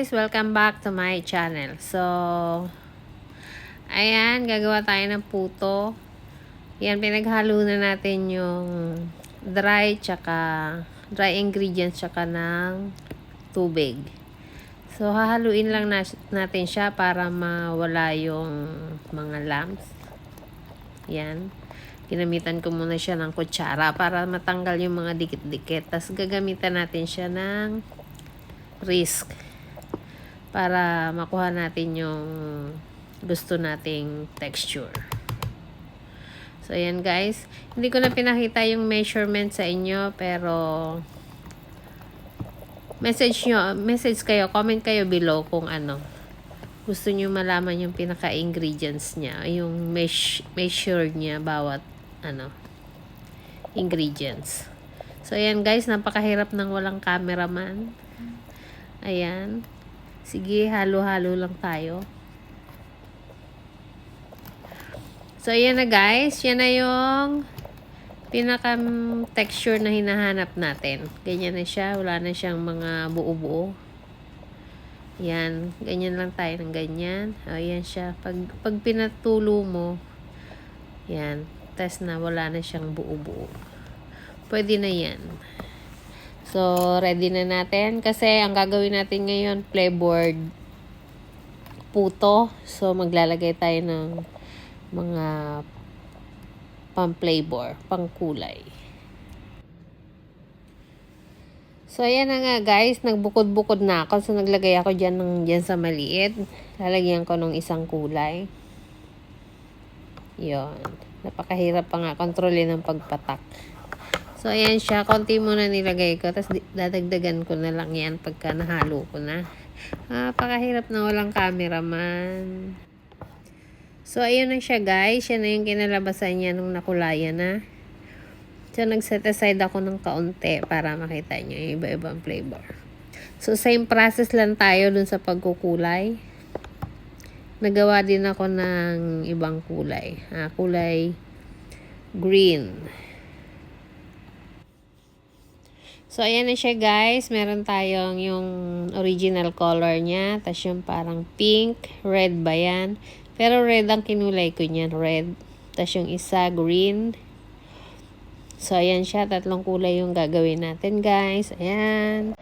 guys! Welcome back to my channel. So, ayan, gagawa tayo ng puto. Yan, pinaghalo na natin yung dry ingredients tsaka ng tubig. So, hahaluin lang natin siya para mawala yung mga lumps. Yan. Ginamitan ko muna siya ng kutsara para matanggal yung mga dikit-dikit. Tapos gagamitan natin siya ng whisk para makuha natin yung gusto nating texture. So, ayan guys. Hindi ko na pinakita yung measurement sa inyo, pero message kayo, comment kayo below kung ano. Gusto nyo malaman yung pinaka-ingredients niya, yung measure niya bawat ingredients. So, ayan guys, napakahirap ng walang cameraman. Ayan. Sige, halo-halo lang tayo. So, ayan na guys. Yan na yung pinaka-texture na hinahanap natin. Ganyan na siya. Wala na siyang mga buo-buo. Yan. Ganyan lang tayo ng ganyan. Ayan siya. Pag pinatulo mo, yan. Test na wala na siyang buo-buo. Pwede na yan. So, ready na natin. Kasi, ang gagawin natin ngayon, flavored puto. So, maglalagay tayo ng mga pang-flavor, pang-kulay. So, ayan na nga guys. Nagbukod-bukod na ako. So, naglagay ako dyan sa maliit. Lalagyan ko ng isang kulay. Yon. Napakahirap pa nga kontrolin ng pagpatak. So, ayan siya. Konti muna nilagay ko. Tapos, dadagdagan ko na lang yan pagka nahalo ko na. Napakahirap na walang cameraman. So, ayun na siya guys. Yan na yung kinalabasan niya nung nakulayan na. So, nag-set aside ako ng kaunti para makita nyo yung iba-ibang flavor. So, same process lang tayo dun sa pagkukulay. Nagawa din ako ng ibang kulay. Kulay green. So, ayan na siya guys. Meron tayong yung original color niya. Tapos yung parang pink. Red ba yan? Pero red ang kinulay ko niyan. Red. Tapos yung isa green. So, ayan siya. 3 kulay yung gagawin natin guys. Ayan.